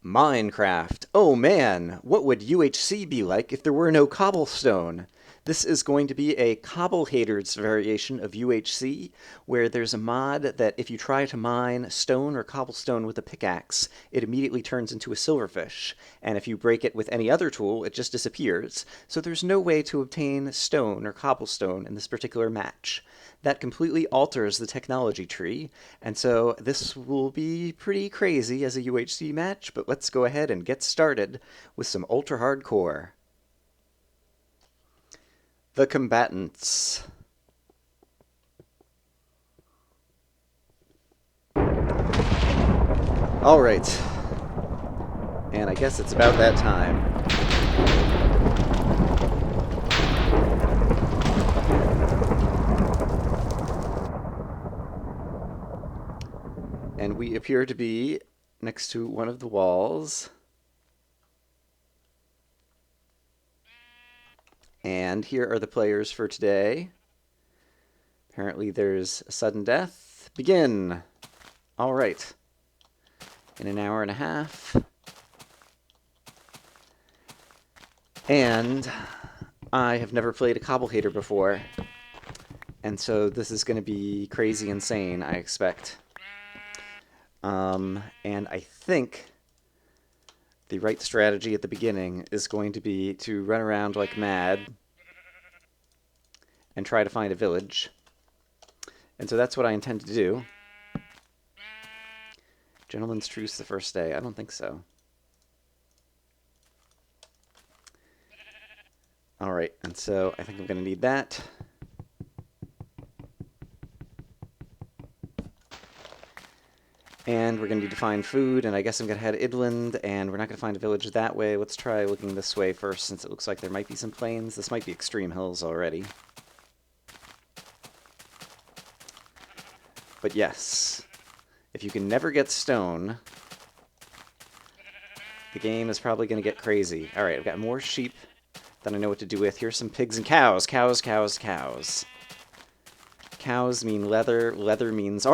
Minecraft. Oh man, what would UHC be like if there were no cobblestone? This is going to be a cobble-haters variation of UHC, where there's a mod that if you try to mine stone or cobblestone with a pickaxe, it immediately turns into a silverfish, and if you break it with any other tool, it just disappears. So there's no way to obtain stone or cobblestone in this particular match. That completely alters the technology tree, and so this will be pretty crazy as a UHC match, but let's go ahead and get started with some ultra hardcore. The combatants. Alright. And I guess it's about that time. And we appear to be next to one of the walls. And here are the players for today. Apparently there's a sudden death. Begin! Alright. In an hour and a half. And I have never played a CobbleHATER before. And so this is going to be crazy insane, I expect. And I think the right strategy at the beginning is going to be to run around like mad and try to find a village. And so that's what I intend to do. Gentleman's truce the first day. I don't think so. Alright, and so I think I'm going to need that. And we're going to need to find food, and I guess I'm going to head inland, and we're not going to find a village that way. Let's try looking this way first, since it looks like there might be some plains. This might be extreme hills already. But yes, if you can never get stone, the game is probably going to get crazy. Alright, I've got more sheep than I know what to do with. Here's some pigs and cows. Cows, cows, cows. Cows mean leather. Leather means...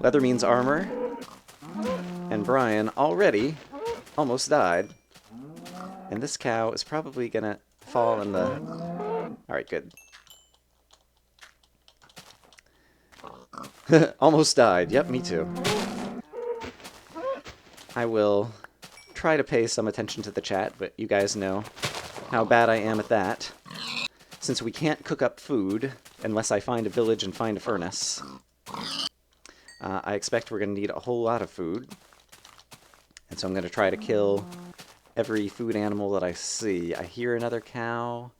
Leather means armor. And Brian already almost died. And this cow is probably going to fall in the... Alright, good. Almost died. Yep, me too. I will try to pay some attention to the chat, but you guys know how bad I am at that. Since we can't cook up food unless I find a village and find a furnace, I expect we're going to need a whole lot of food. And so I'm going to try to kill every food animal that I see. I hear another cow.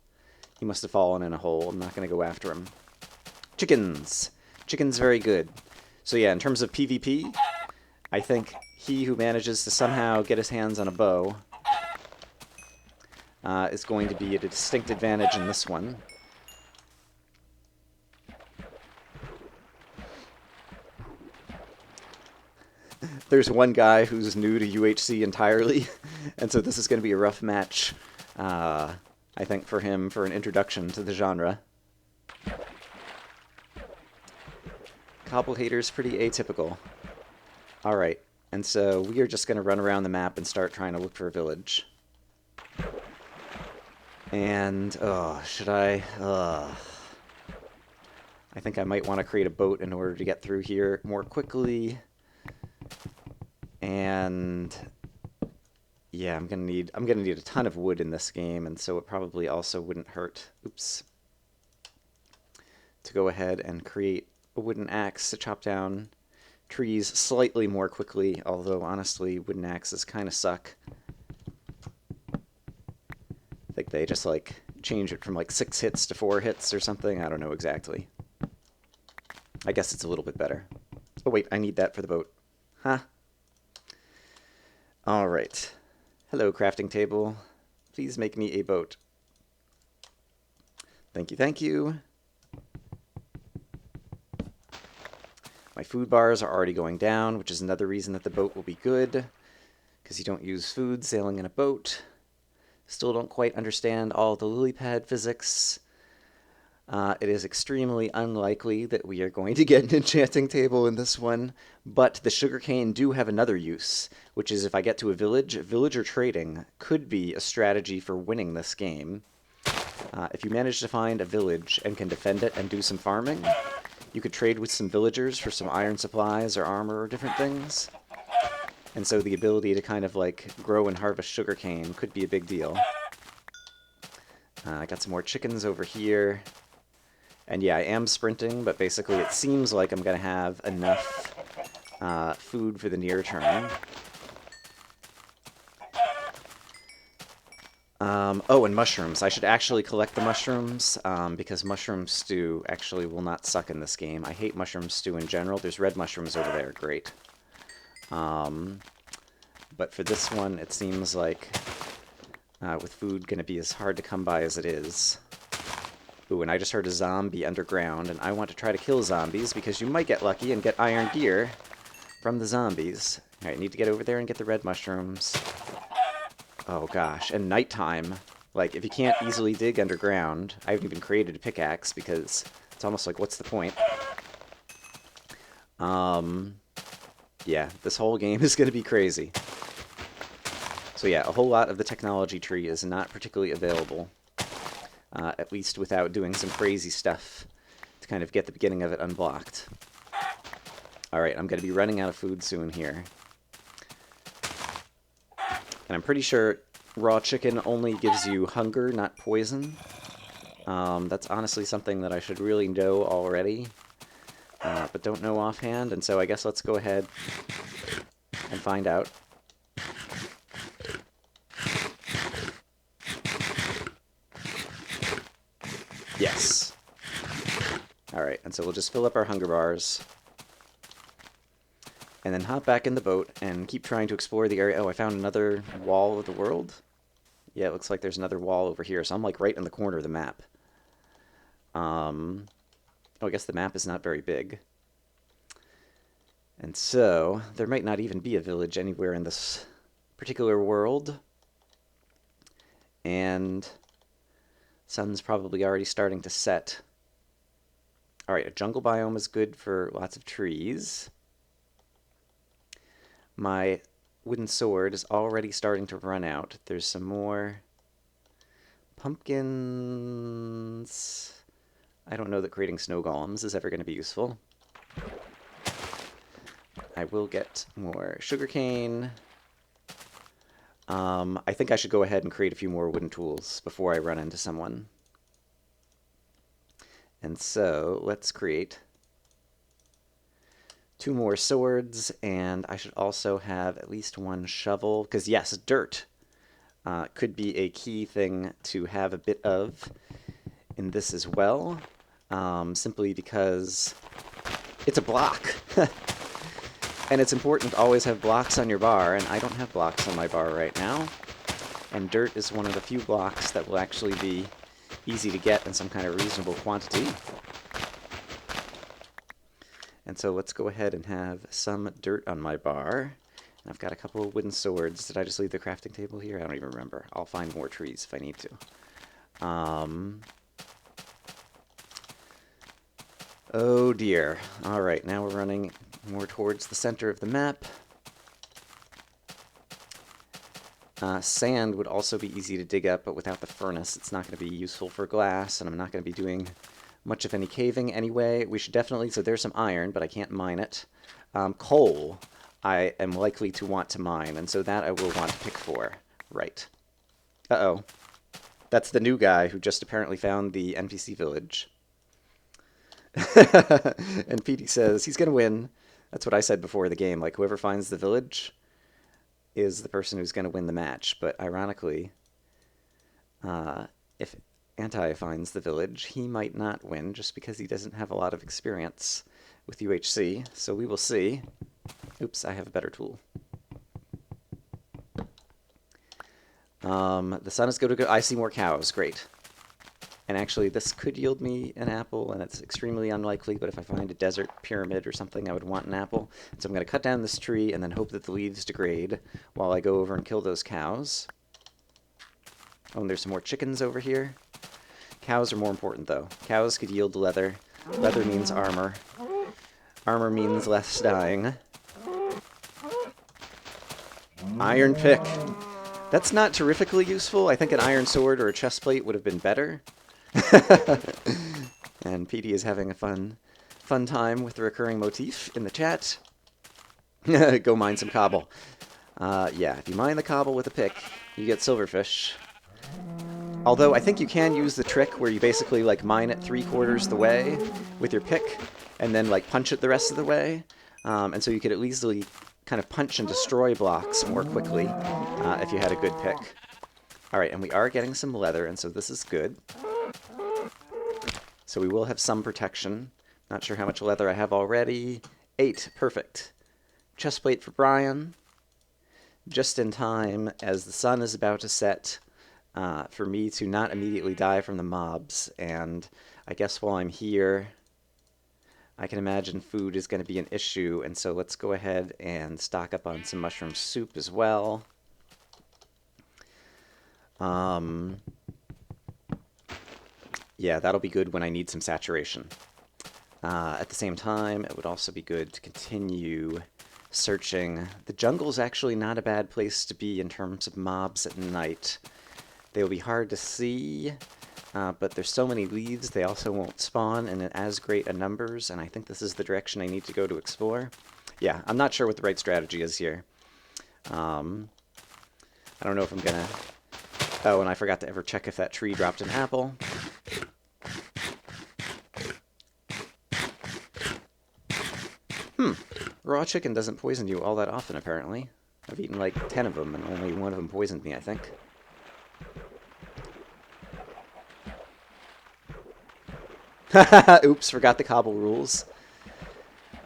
He must have fallen in a hole. I'm not going to go after him. Chickens. Chicken's very good. So yeah, in terms of PvP, I think he who manages to somehow get his hands on a bow is going to be at a distinct advantage in this one. There's one guy who's new to UHC entirely, and so this is going to be a rough match, I think, for him for an introduction to the genre. CobbleHATER's pretty atypical. Alright, and so we are just going to run around the map and start trying to look for a village. And, should I? I think I might want to create a boat in order to get through here more quickly. And yeah, I'm gonna need a ton of wood in this game, and so it probably also wouldn't hurt, to go ahead and create a wooden axe to chop down trees slightly more quickly, although honestly wooden axes kind of suck. I think they just like change it from like 6 hits to 4 hits or something. I don't know exactly. I guess it's a little bit better. Oh wait, I need that for the boat. Huh? Alright. Hello, crafting table. Please make me a boat. Thank you, thank you. My food bars are already going down, which is another reason that the boat will be good, because you don't use food sailing in a boat. Still don't quite understand all the lily pad physics. It is extremely unlikely that we are going to get an enchanting table in this one, but the sugarcane do have another use, which is if I get to a village, villager trading could be a strategy for winning this game. If you manage to find a village and can defend it and do some farming, you could trade with some villagers for some iron supplies or armor or different things. And so the ability to kind of like grow and harvest sugarcane could be a big deal. I got some more chickens over here. And yeah, I am sprinting, but basically it seems like I'm going to have enough food for the near term. Oh, and mushrooms. I should actually collect the mushrooms, because mushroom stew actually will not suck in this game. I hate mushroom stew in general. There's red mushrooms over there. Great. But for this one, it seems like with food going to be as hard to come by as it is. Ooh, and I just heard a zombie underground, and I want to try to kill zombies because you might get lucky and get iron gear from the zombies. Alright, I need to get over there and get the red mushrooms. Oh gosh, and nighttime. Like, if you can't easily dig underground, I haven't even created a pickaxe because it's almost like, what's the point? Yeah, this whole game is going to be crazy. So yeah, a whole lot of the technology tree is not particularly available, at least without doing some crazy stuff to kind of get the beginning of it unblocked. Alright, I'm going to be running out of food soon here. And I'm pretty sure raw chicken only gives you hunger, not poison. That's honestly something that I should really know already, but don't know offhand, and so I guess let's go ahead and find out. Yes. Alright, and so we'll just fill up our hunger bars. And then hop back in the boat and keep trying to explore the area. Oh, I found another wall of the world. Yeah, it looks like there's another wall over here. So I'm like right in the corner of the map. Oh, I guess the map is not very big. And so there might not even be a village anywhere in this particular world. And sun's probably already starting to set. Alright, a jungle biome is good for lots of trees. My wooden sword is already starting to run out. There's some more pumpkins. I don't know that creating snow golems is ever going to be useful. I will get more sugarcane. I think I should go ahead and create a few more wooden tools before I run into someone. And so let's create 2 more swords, and I should also have at least 1 shovel, because yes, dirt could be a key thing to have a bit of in this as well, simply because it's a block. And it's important to always have blocks on your bar, and I don't have blocks on my bar right now. And dirt is one of the few blocks that will actually be easy to get in some kind of reasonable quantity. And so let's go ahead and have some dirt on my bar. And I've got a couple of wooden swords. Did I just leave the crafting table here? I don't even remember. I'll find more trees if I need to. Oh dear. Alright, now we're running more towards the center of the map. Sand would also be easy to dig up, but without the furnace it's not going to be useful for glass, and I'm not going to be doing much of any caving anyway. We should definitely... So there's some iron, but I can't mine it. Coal I am likely to want to mine, and so that I will want to pick for. Right. Uh-oh. That's the new guy who just apparently found the NPC village. And Petey says he's going to win. That's what I said before the game. Like, whoever finds the village is the person who's going to win the match. But ironically, if Anti finds the village, he might not win just because he doesn't have a lot of experience with UHC. So we will see. Oops, I have a better tool. The sun is going to go... I see more cows. Great. And actually, this could yield me an apple, and it's extremely unlikely, but if I find a desert pyramid or something, I would want an apple. So I'm going to cut down this tree and then hope that the leaves degrade while I go over and kill those cows. Oh, and there's some more chickens over here. Cows are more important, though. Cows could yield leather. Leather means armor. Armor means less dying. Iron pick. That's not terrifically useful. I think an iron sword or a chest plate would have been better. And Petey is having a fun time with the recurring motif in the chat. Go mine some cobble. Yeah, if you mine the cobble with a pick, you get silverfish. Although I think you can use the trick where you basically like mine it 3/4 the way with your pick and then like punch it the rest of the way. And so you could at least kind of punch and destroy blocks more quickly if you had a good pick. Alright, and we are getting some leather, and so this is good. So we will have some protection. Not sure how much leather I have already. 8, perfect. Chest plate for Brian. Just in time as the sun is about to set for me to not immediately die from the mobs. And I guess while I'm here, I can imagine food is going to be an issue, and so let's go ahead and stock up on some mushroom soup as well. Yeah, that'll be good when I need some saturation. At the same time, it would also be good to continue searching. The jungle's actually not a bad place to be in terms of mobs at night. They'll be hard to see, but there's so many leaves, they also won't spawn in as great a numbers, and I think this is the direction I need to go to explore. Yeah, I'm not sure what the right strategy is here. I don't know if I'm gonna... Oh, and I forgot to ever check if that tree dropped an apple. Raw chicken doesn't poison you all that often, apparently. I've eaten like 10 of them, and only one of them poisoned me, I think. Oops, forgot the cobble rules.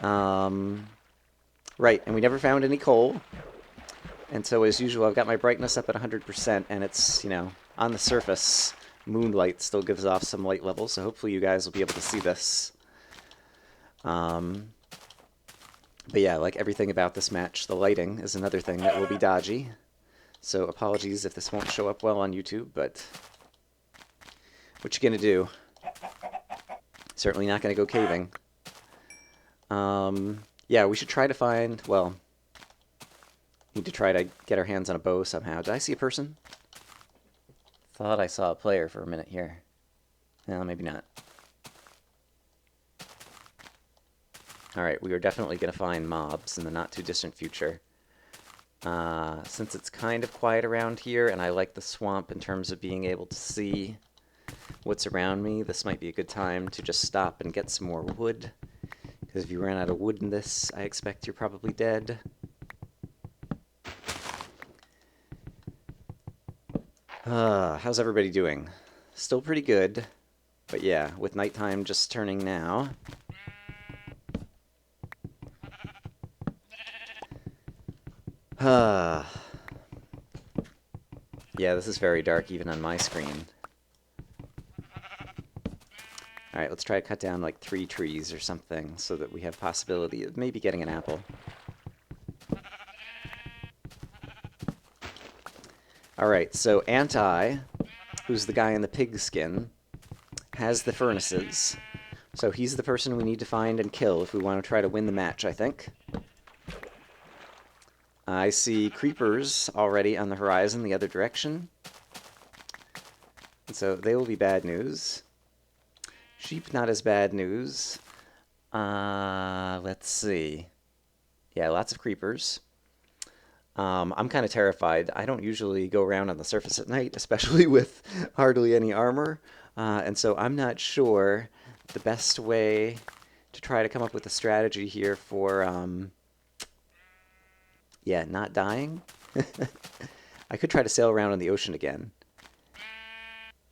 Right, and we never found any coal. And so, as usual, I've got my brightness up at 100%, and it's, you know, on the surface. Moonlight still gives off some light levels, so hopefully you guys will be able to see this. But yeah, like everything about this match, the lighting is another thing that will be dodgy. So apologies if this won't show up well on YouTube, but what you gonna do? Certainly not gonna go caving. Yeah, we should try to find, well, need to try to get our hands on a bow somehow. Did I see a person? Thought I saw a player for a minute here. No, maybe not. Alright, we are definitely going to find mobs in the not-too-distant future. Since it's kind of quiet around here, and I like the swamp in terms of being able to see what's around me, this might be a good time to just stop and get some more wood. Because if you ran out of wood in this, I expect you're probably dead. How's everybody doing? Still pretty good. But yeah, with nighttime just turning now... Yeah, this is very dark even on my screen. Alright, let's try to cut down like 3 trees or something so that we have possibility of maybe getting an apple. Alright, so Anti, who's the guy in the pig skin, has the furnaces. So he's the person we need to find and kill if we want to try to win the match, I think. I see creepers already on the horizon the other direction. And so they will be bad news. Sheep not as bad news. Let's see. Yeah, lots of creepers. I'm kind of terrified. I don't usually go around on the surface at night, especially with hardly any armor. And so I'm not sure the best way to try to come up with a strategy here for... yeah, not dying. I could try to sail around in the ocean again.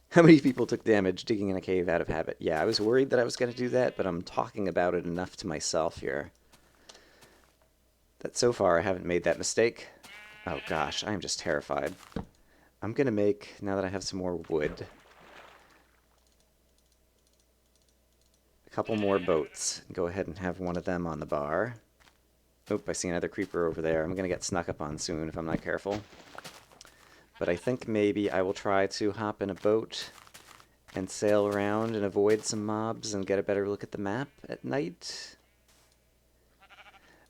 How many people took damage digging in a cave out of habit? Yeah, I was worried that I was going to do that, but I'm talking about it enough to myself here that so far I haven't made that mistake. Oh gosh, I am just terrified. I'm going to make, now that I have some more wood, a couple more boats. Go ahead and have one of them on the bar. Oop, I see another creeper over there. I'm going to get snuck up on soon if I'm not careful. But I think maybe I will try to hop in a boat and sail around and avoid some mobs and get a better look at the map at night.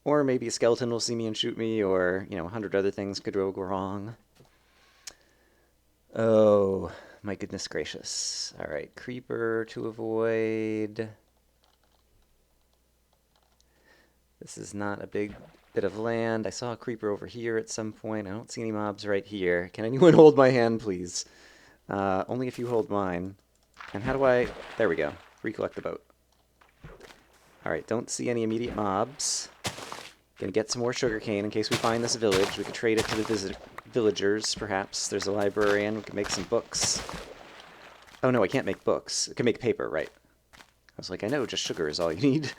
Or maybe a skeleton will see me and shoot me, or, 100 other things could go wrong. Oh, my goodness gracious. All right, creeper to avoid. This is not a big bit of land. I saw a creeper over here at some point. I don't see any mobs right here. Can anyone hold my hand, please? Only if you hold mine. And how do I... There we go. Recollect the boat. All right, don't see any immediate mobs. Gonna get some more sugarcane in case we find this village. We could trade it to the villagers, perhaps. There's a librarian. We can make some books. Oh, no, I can't make books. I can make paper, right. I was like, I know, just sugar is all you need.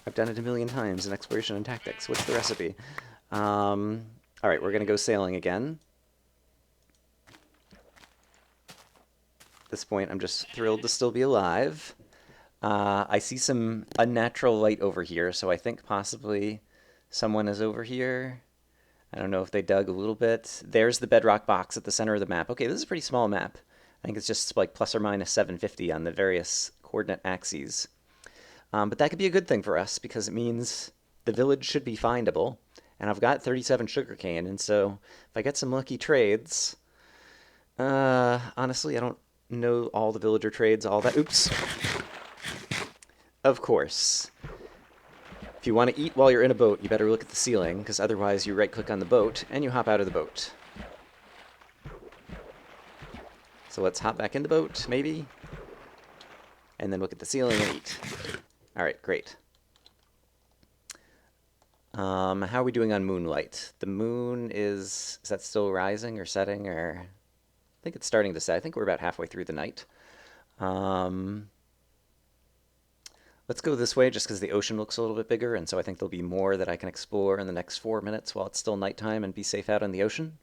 I've done it a million times in Exploration and Tactics. What's the recipe? All right, we're gonna go sailing again. At this point, I'm just thrilled to still be alive. I see some unnatural light over here, so I think possibly someone is over here. I don't know if they dug a little bit. There's the bedrock box at the center of the map. Okay, this is a pretty small map. I think it's just like plus or minus 750 on the various coordinate axes. But that could be a good thing for us because it means the village should be findable. And I've got 37 sugarcane, and so if I get some lucky trades... honestly, I don't know all the villager trades, all that... Oops. Of course. If you want to eat while you're in a boat, you better look at the ceiling, because otherwise you right-click on the boat, and you hop out of the boat. So let's hop back in the boat, maybe, and then look at the ceiling and eat. All right, great. How are we doing on moonlight? The moon is that still rising or setting, or... I think it's starting to set. I think we're about halfway through the night. Let's go this way just because the ocean looks a little bit bigger, and so I think there'll be more that I can explore in the next 4 minutes while it's still nighttime and be safe out on the ocean.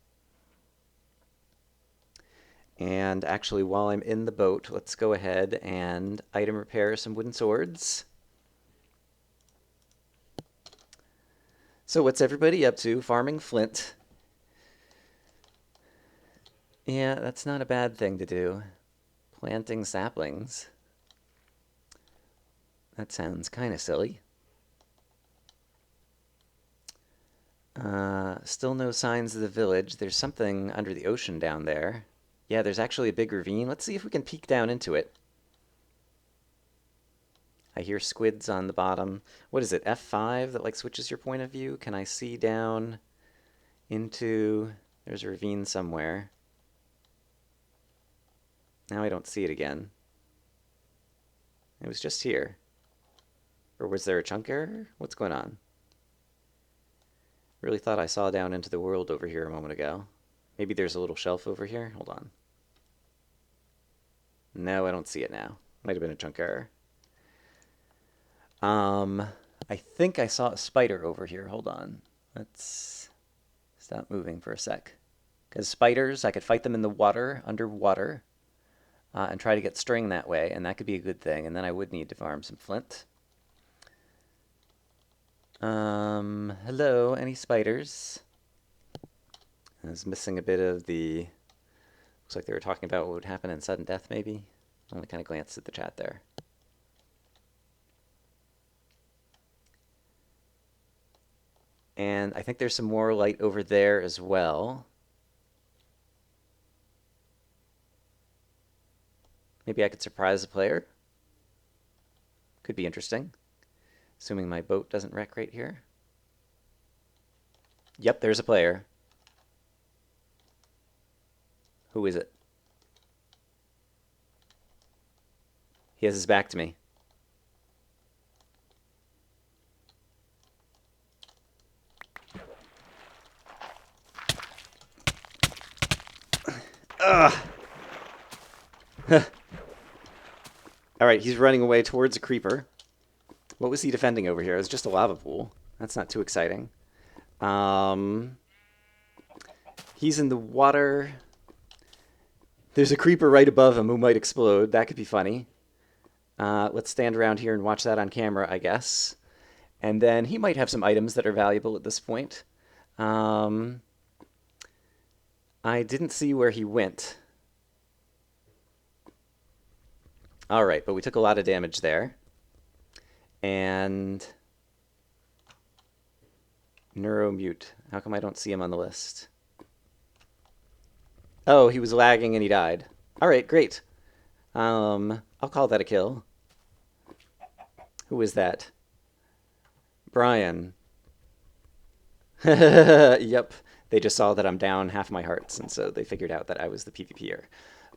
And actually, while I'm in the boat, let's go ahead and item repair some wooden swords. So what's everybody up to? Farming flint. Yeah, that's not a bad thing to do. Planting saplings. That sounds kind of silly. Still no signs of the village. There's something under the ocean down there. Yeah, there's actually a big ravine. Let's see if we can peek down into it. I hear squids on the bottom. What is it, F5 that like switches your point of view? Can I see down into... There's a ravine somewhere. Now I don't see it again. It was just here. Or was there a chunk error? What's going on? Really thought I saw down into the world over here a moment ago. Maybe there's a little shelf over here? Hold on. No, I don't see it now. Might have been a chunk error. I think I saw a spider over here. Hold on. Let's stop moving for a sec. Because spiders, I could fight them in the water, underwater, and try to get string that way, and that could be a good thing. And then I would need to farm some flint. Hello, any spiders? I was missing a bit of the... Looks like they were talking about what would happen in sudden death, maybe. I only kind of glanced at the chat there. And I think there's some more light over there as well. Maybe I could surprise a player. Could be interesting. Assuming my boat doesn't wreck right here. Yep, there's a player. Who is it? He has his back to me. Ugh! Alright, he's running away towards a creeper. What was he defending over here? It was just a lava pool. That's not too exciting. He's in the water. There's a creeper right above him who might explode. That could be funny. Let's stand around here and watch that on camera, I guess. And then he might have some items that are valuable at this point. I didn't see where he went. All right, but we took a lot of damage there. And Neuromute. How come I don't see him on the list? Oh, he was lagging and he died. All right, great. I'll call that a kill. Who is that? Brian. Yep. They just saw that I'm down half my hearts, and so they figured out that I was the PvPer.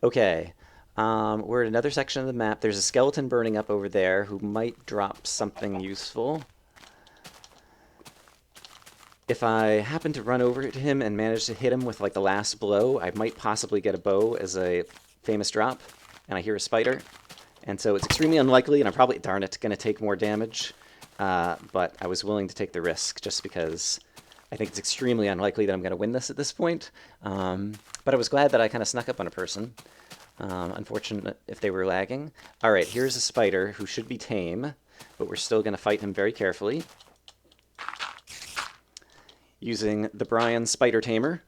Okay. We're at another section of the map. There's a skeleton burning up over there who might drop something useful. If I happen to run over to him and manage to hit him with like the last blow, I might possibly get a bow as a famous drop, and I hear a spider. And so it's extremely unlikely, and I'm probably, darn it, going to take more damage. But I was willing to take the risk just because I think it's extremely unlikely that I'm going to win this at this point. But I was glad that I kind of snuck up on a person. Unfortunate if they were lagging. All right, here's a spider who should be tame, but we're still going to fight him very carefully. Using the Brian Spider Tamer,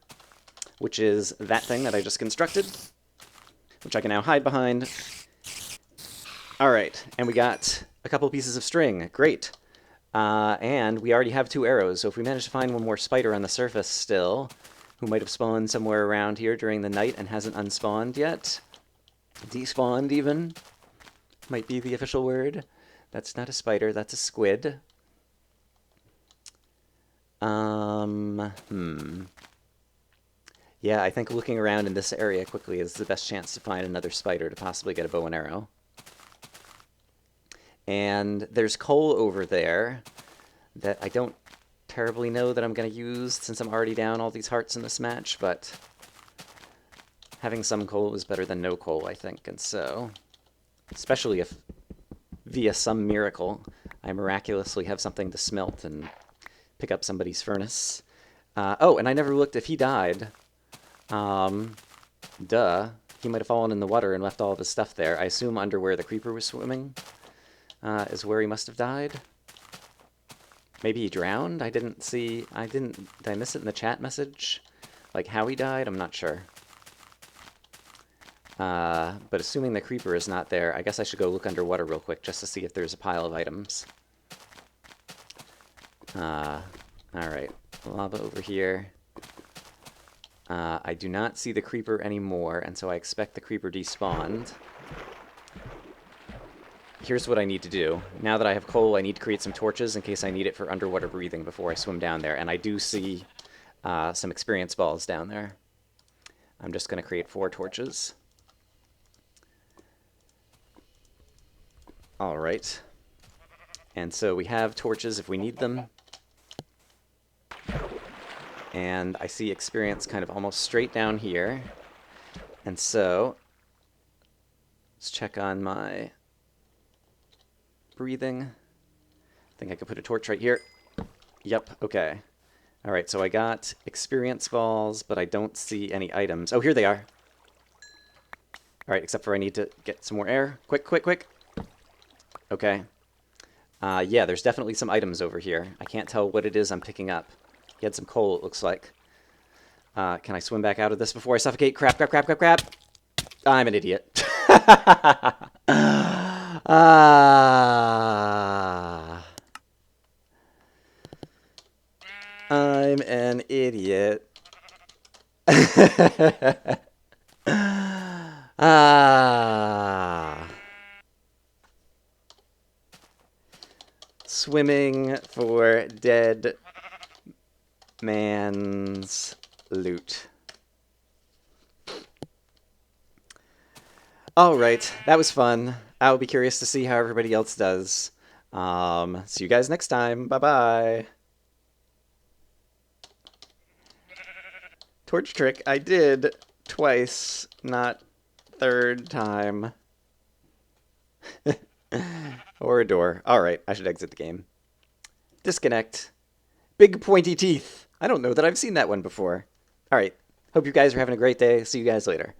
which is that thing that I just constructed, which I can now hide behind. All right, and we got a couple pieces of string. Great. And we already have 2 arrows, so if we manage to find one more spider on the surface still, who might have spawned somewhere around here during the night and hasn't unspawned yet, despawned even, might be the official word. That's not a spider, that's a squid. Yeah, I think looking around in this area quickly is the best chance to find another spider to possibly get a bow and arrow. And there's coal over there that I don't terribly know that I'm going to use since I'm already down all these hearts in this match, but having some coal is better than no coal, I think. And so, especially if via some miracle I miraculously have something to smelt and pick up somebody's furnace. Oh, and I never looked if he died. Duh. He might have fallen in the water and left all of his stuff there. I assume under where the creeper was swimming is where he must have died. Maybe he drowned? Did I miss it in the chat message? Like how he died? I'm not sure. But assuming the creeper is not there, I guess I should go look underwater real quick just to see if there's a pile of items. Alright, lava over here. I do not see the creeper anymore, and so I expect the creeper despawned. Here's what I need to do. Now that I have coal, I need to create some torches in case I need it for underwater breathing before I swim down there, and I do see some experience balls down there. I'm just going to create 4 torches. Alright. And so we have torches if we need them. And I see experience kind of almost straight down here. And so, let's check on my breathing. I think I could put a torch right here. Yep, okay. Alright, so I got experience balls, but I don't see any items. Oh, here they are. Alright, except for I need to get some more air. Quick, quick, quick. Okay. Yeah, there's definitely some items over here. I can't tell what it is I'm picking up. He had some coal, it looks like. Can I swim back out of this before I suffocate? Crap, crap, crap, crap, crap. I'm an idiot. I'm an idiot. Swimming for dead man's loot. Alright, that was fun. I'll be curious to see how everybody else does. See you guys next time. Bye-bye. Torch trick, I did twice, not third time. Or a door. Alright, I should exit the game. Disconnect. Big pointy teeth. I don't know that I've seen that one before. Alright, hope you guys are having a great day. See you guys later.